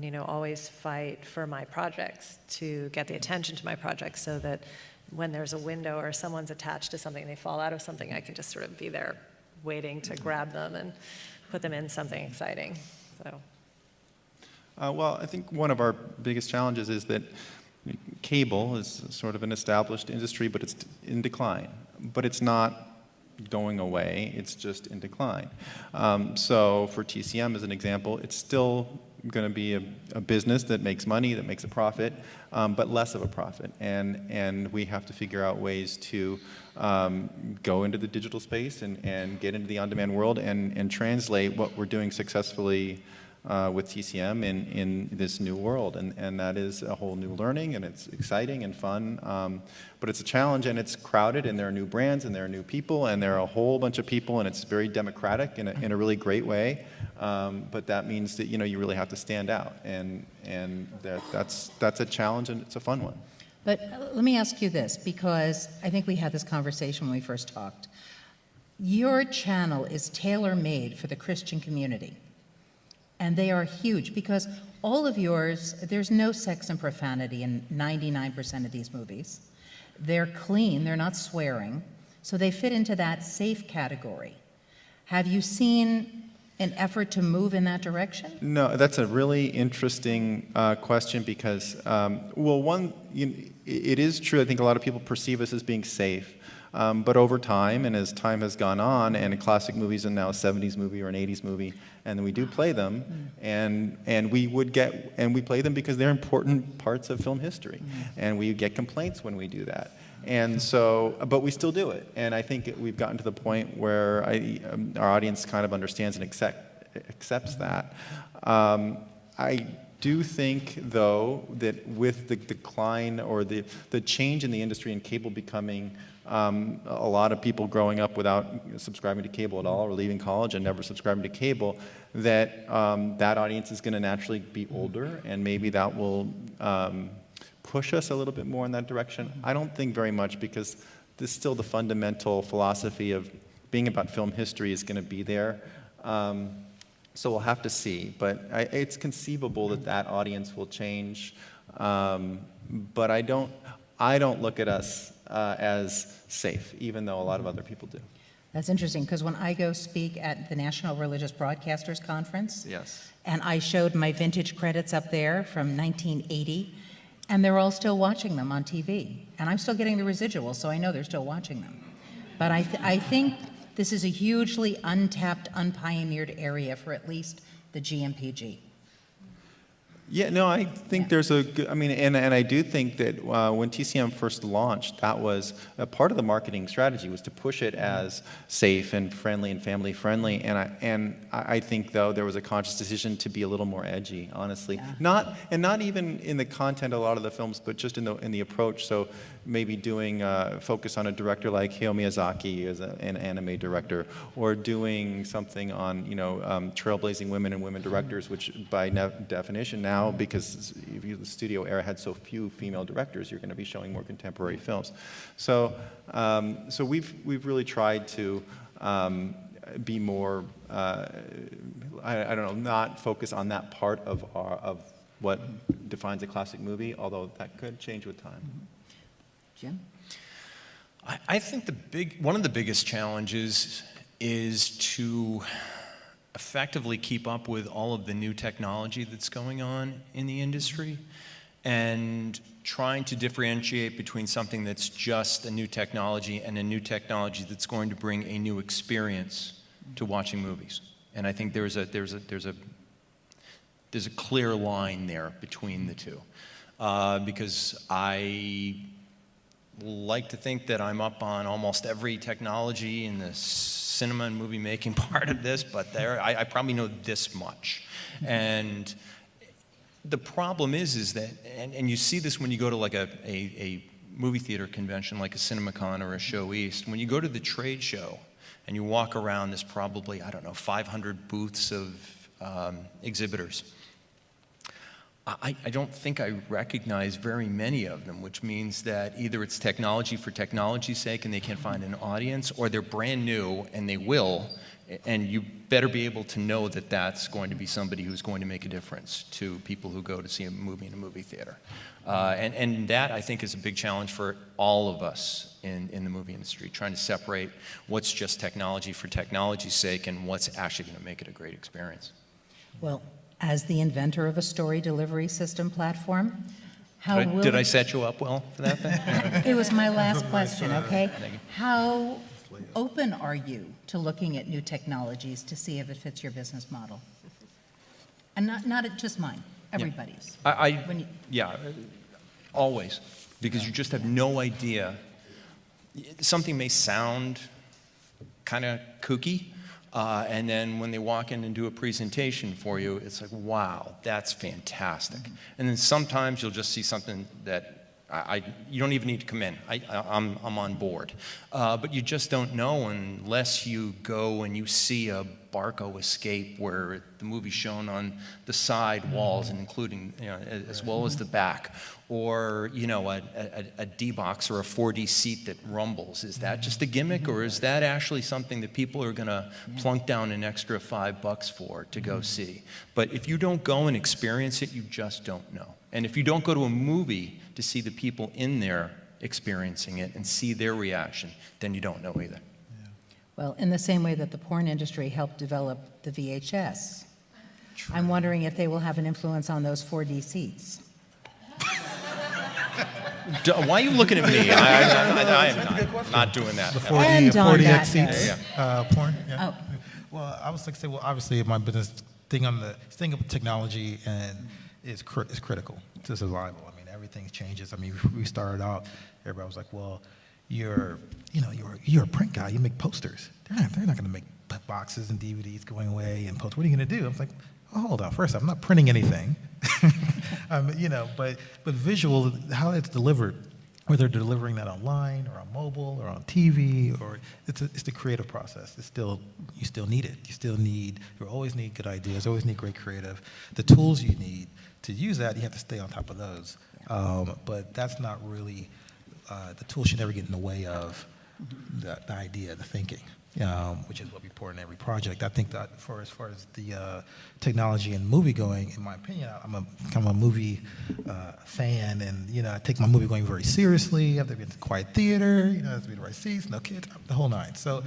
you know, always fight for my projects to get the attention to my projects so that when there's a window or someone's attached to something, they fall out of something, I can just sort of be there waiting to grab them and put them in something exciting. So. Well, I think one of our biggest challenges is that cable is sort of an established industry, but it's in decline. But it's not going away, it's just in decline. So for TCM, as an example, it's still going to be a business that makes money, that makes a profit, but less of a profit. And we have to figure out ways to go into the digital space and get into the on-demand world and translate what we're doing successfully with TCM in this new world. And that is a whole new learning, and it's exciting and fun. But it's a challenge, and it's crowded, and there are new brands, and there are new people, and there are a whole bunch of people, and it's very democratic in a really great way. But that means that, you know, you really have to stand out, and that's a challenge, and it's a fun one. But let me ask you this, because I think we had this conversation when we first talked. Your channel is tailor-made for the Christian community. And they are huge because all of yours, there's no sex and profanity in 99% of these movies. They're clean, they're not swearing, so they fit into that safe category. Have you seen an effort to move in that direction? No, that's a really interesting question because, well, one, it is true, I think a lot of people perceive us as being safe. But over time, and as time has gone on, and a classic movie is now a 70s movie or an 80s movie, and then we do play them, and we play them because they're important parts of film history, and we get complaints when we do that. And so, but we still do it, and I think we've gotten to the point where our audience kind of understands and accepts that. I do think, though, that with the decline or the change in the industry and cable becoming a lot of people growing up without subscribing to cable at all or leaving college and never subscribing to cable, that that audience is going to naturally be older, and maybe that will push us a little bit more in that direction. I don't think very much, because this is still the fundamental philosophy of being about film history is going to be there. So we'll have to see, but it's conceivable that that audience will change. But I don't look at us as safe, even though a lot of other people do. That's interesting, because when I go speak at the National Religious Broadcasters Conference, Yes. and I showed my vintage credits up there from 1980, and they're all still watching them on TV. And I'm still getting the residuals, so I know they're still watching them. But I think this is a hugely untapped, unpioneered area for at least the GMPG. Yeah, no, I think there's a good, I mean, and I do think that when TCM first launched, that was a part of the marketing strategy, was to push it as safe and friendly and family friendly. And I think, though, there was a conscious decision to be a little more edgy, honestly. Yeah. Not even in the content of a lot of the films, but just in the approach. So maybe doing focus on a director like Hayao Miyazaki as an anime director, or doing something on, you know, trailblazing women and women directors, which by definition now, because the studio era had so few female directors, you're going to be showing more contemporary films. So so we've really tried to be more, I don't know, not focus on that part of what defines a classic movie, although that could change with time. Jim? I think one of the biggest challenges is to effectively keep up with all of the new technology that's going on in the industry, and trying to differentiate between something that's just a new technology and a new technology that's going to bring a new experience to watching movies. And I think there's a clear line there between the two, because I like to think that I'm up on almost every technology in the cinema and movie making part of this, but I probably know this much. And the problem is that, and you see this when you go to like a movie theater convention like a CinemaCon or a Show East, when you go to the trade show and you walk around, there's probably, I don't know, 500 booths of exhibitors. I don't think I recognize very many of them, which means that either it's technology for technology's sake and they can't find an audience, or they're brand new and they will, and you better be able to know that that's going to be somebody who's going to make a difference to people who go to see a movie in a movie theater. And that, I think, is a big challenge for all of us in the movie industry, trying to separate what's just technology for technology's sake and what's actually going to make it a great experience. Well, as the inventor of a story delivery system platform, how will Did I set you up well for that thing? It was my last question, okay? How open are you to looking at new technologies to see if it fits your business model? And not just mine, everybody's. Yeah, always, because you just have no idea. Something may sound kind of kooky, and then when they walk in and do a presentation for you, it's like, wow, that's fantastic. And then sometimes you'll just see something that you don't even need to come in. I'm on board. But you just don't know unless you go and you see a Barco escape where the movie's shown on the side walls and including, as well as the back, or, a D-box or a 4D seat that rumbles. Is that just a gimmick, or is that actually something that people are going to plunk down an extra $5 for to go see? But if you don't go and experience it, you just don't know. And if you don't go to a movie to see the people in there experiencing it and see their reaction, then you don't know either. Well, in the same way that the porn industry helped develop the VHS, I'm wondering if they will have an influence on those 4D seats. Why are you looking at me? I am not doing that. The And 40, on 40X that seats, note. porn. Yeah. Oh. Well, I was like, say, well, obviously, my business thing of technology and is critical to survival. I mean, everything changes. I mean, we started out, everybody was like, well, you're a print guy. You make posters. They're not going to make boxes and DVDs going away and posters. What are you going to do? I was like, oh, hold on. First, I'm not printing anything. But visual, how it's delivered, whether they're delivering that online or on mobile or on TV, or it's the creative process. You still need it. You always need good ideas. Always need great creative. The tools you need to use that, you have to stay on top of those. But that's not really. The tool should never get in the way of the idea, the thinking, which is what we pour in every project. I think that as far as the technology and movie going, in my opinion, I'm kind of a movie fan, and I take my movie going very seriously. You have to be in a quiet theater, there has to be the right seats, no kids, the whole nine. So,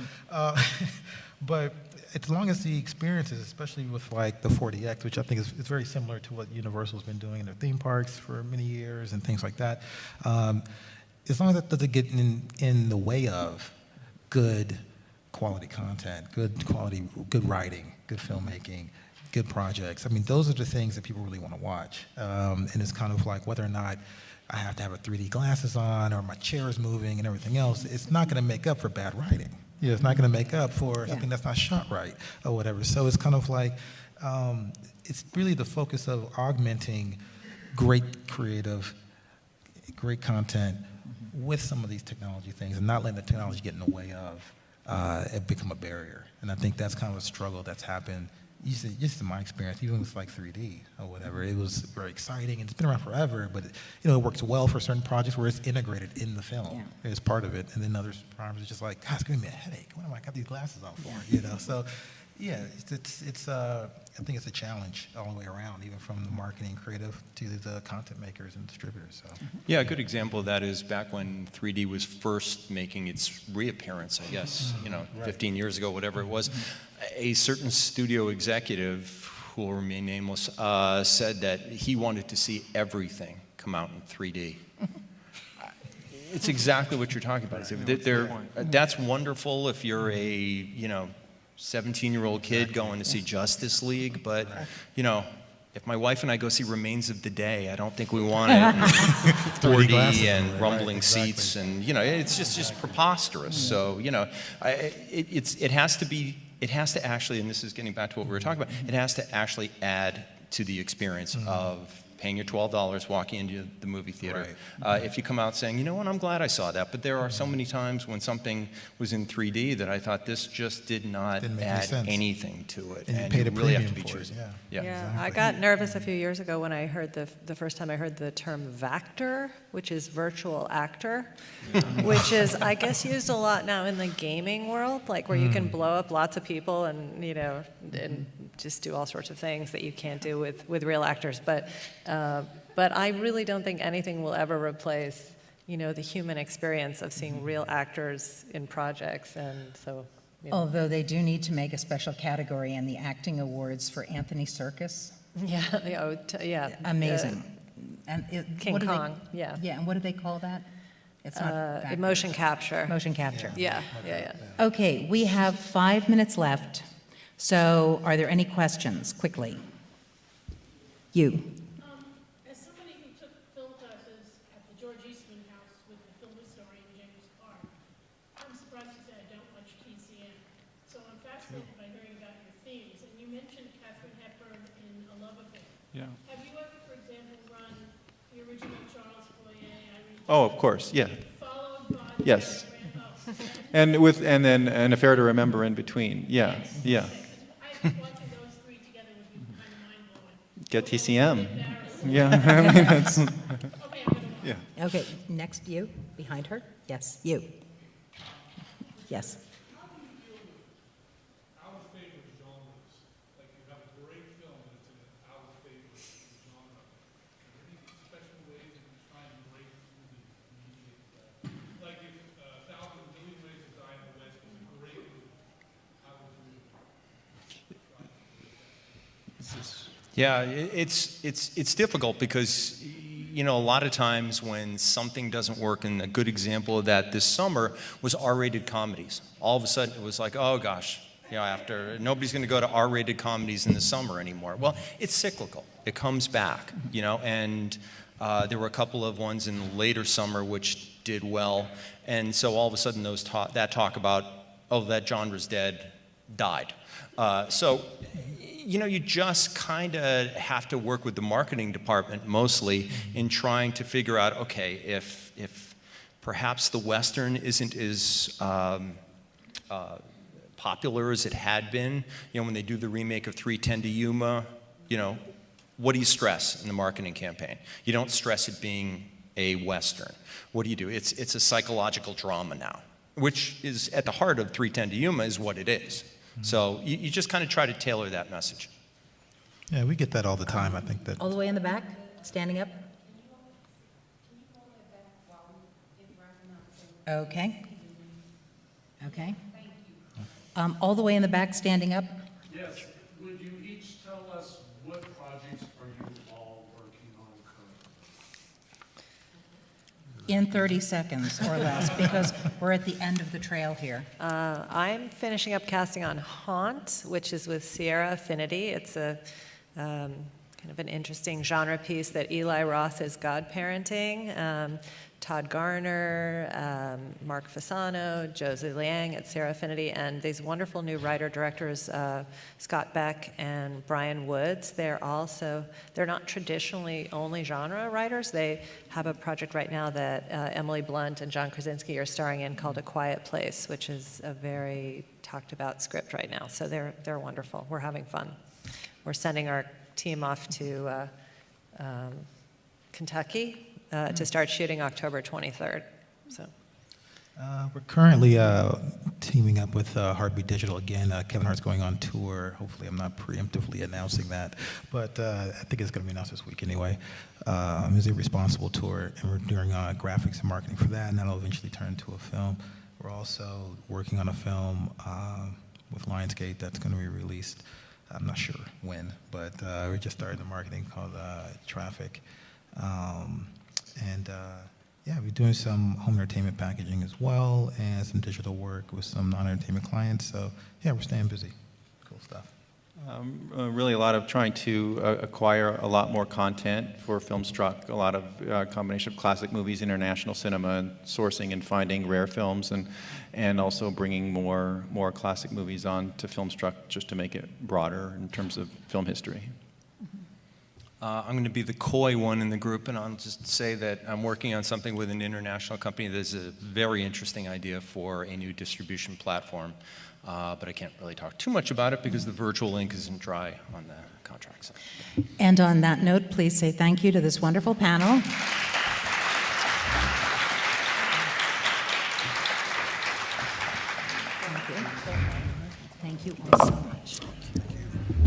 but as long as the experiences, especially with like the 4DX, which I think is very similar to what Universal's been doing in their theme parks for many years and things like that. As long as that doesn't get in the way of good quality content, good writing, good filmmaking, good projects. I mean, those are the things that people really want to watch. And it's kind of like whether or not I have to have a 3D glasses on or my chair is moving and everything else, it's not going to make up for bad writing. It's not going to make up for something that's not shot right or whatever. So it's kind of like, it's really the focus of augmenting great creative, great content with some of these technology things and not letting the technology get in the way of it become a barrier. And I think that's kind of a struggle that's happened, just in my experience, even with like 3D or whatever. It was very exciting, and it's been around forever, but it works well for certain projects where it's integrated in the film as part of it. And then other projects are just like, God, it's giving me a headache. What am I got these glasses on for? So yeah, it's I think it's a challenge all the way around, even from the marketing creative to the content makers and distributors. So. Yeah, a good example of that is back when 3D was first making its reappearance, I guess, 15 years ago, whatever it was. A certain studio executive, who will remain nameless, said that he wanted to see everything come out in 3D. It's exactly what you're talking about. That's wonderful if you're a, 17-year-old kid going to see Justice League, but, if my wife and I go see Remains of the Day, I don't think we want it in 4D and rumbling seats, and, it's just preposterous. So, it has to actually, and this is getting back to what we were talking about, it has to actually add to the experience of paying your $12, walking into the movie theater. If you come out saying, you know what, I'm glad I saw that, but there are so many times when something was in 3D that I thought this just did not add anything to it. And you paid a really have to premium be for it, choosy. yeah. Yeah, I got nervous a few years ago when I heard the first time I heard the term VACTOR, which is virtual actor, which is, I guess, used a lot now in the gaming world, like where you can blow up lots of people and, you know, and just do all sorts of things that you can't do with real actors. But I really don't think anything will ever replace, you know, the human experience of seeing real actors in projects. And so, you know. Although they do need to make a special category in the acting awards for Anthony Serkis. Yeah, yeah. Amazing. King what do Kong, yeah. Yeah, and what do they call that? It's not Motion capture. motion capture. Yeah. Okay, we have 5 minutes left. So are there any questions, quickly? You. As somebody who took film classes at the George Eastman House with the film historian James Carr, I'm surprised to say I don't watch TCM. So I'm fascinated by hearing about your themes. And you mentioned Katharine Hepburn in A Love Affair. Yeah. Have you ever, for example, run the original Charles Boyer, Oh, of course, yeah. followed by the Yes. Cary Grant? And then An Affair to Remember in between. Yeah, yeah. I think watching those three together would be kind of mind-blowing. Get TCM. Yeah, I mean, that's, Okay, I'm going to yeah. Okay, next you, behind her. Yes, you. Yes. Out of favor genres, like you have a great film and it's in an out of favor genre. Are there any special ways that you try and break through the mediate? Like if Thousand Million Ways to Die in the West was a great movie, how would you Yeah, it's difficult because, you know, a lot of times when something doesn't work, and a good example of that this summer was R-rated comedies. All of a sudden it was like, oh gosh, you know, after nobody's going to go to R-rated comedies in the summer anymore. Well, it's cyclical. It comes back, you know, and there were a couple of ones in later summer which did well, and so all of a sudden that talk about, oh, that genre's dead, died. So, you know, you just kind of have to work with the marketing department mostly in trying to figure out, okay, if perhaps the Western isn't as popular as it had been, you know, when they do the remake of 3:10 to Yuma, you know, what do you stress in the marketing campaign? You don't stress it being a Western. What do you do? It's a psychological drama now, which is at the heart of 3:10 to Yuma is what it is. So you just kind of try to tailor that message. Yeah, we get that all the time. I think that All the way in the back, standing up. Okay. Okay. All the way in the back, standing up. Yes. Would you each tell us what projects are you all working on currently? In 30 seconds or less, because we're at the end of the trail here. I'm finishing up casting on Haunt, which is with Sierra Affinity. It's a kind of an interesting genre piece that Eli Roth is godparenting. Todd Garner, Mark Fasano, Josie Liang at Sierra Affinity, and these wonderful new writer-directors, Scott Beck and Brian Woods. They're not traditionally only genre writers. They have a project right now that Emily Blunt and John Krasinski are starring in called A Quiet Place, which is a very talked about script right now. So they're wonderful. We're having fun. We're sending our team off to Kentucky to start shooting October 23rd. So. we're currently teaming up with Heartbeat Digital again. Kevin Hart's going on tour. Hopefully, I'm not preemptively announcing that, but I think it's going to be announced this week anyway. It's a responsible tour, and we're doing graphics and marketing for that, and that'll eventually turn into a film. We're also working on a film with Lionsgate that's going to be released. I'm not sure when, but we just started the marketing called Traffic. Yeah, we're doing some home entertainment packaging as well, and some digital work with some non-entertainment clients. So yeah, we're staying busy. Cool stuff. Really a lot of trying to acquire a lot more content for Filmstruck, a lot of combination of classic movies, international cinema, and sourcing and finding rare films, and also bringing more classic movies on to Filmstruck just to make it broader in terms of film history. I'm going to be the coy one in the group, and I'll just say that I'm working on something with an international company that's a very interesting idea for a new distribution platform, but I can't really talk too much about it because the virtual link isn't dry on the contract. So. And on that note, please say thank you to this wonderful panel. Thank you all so much.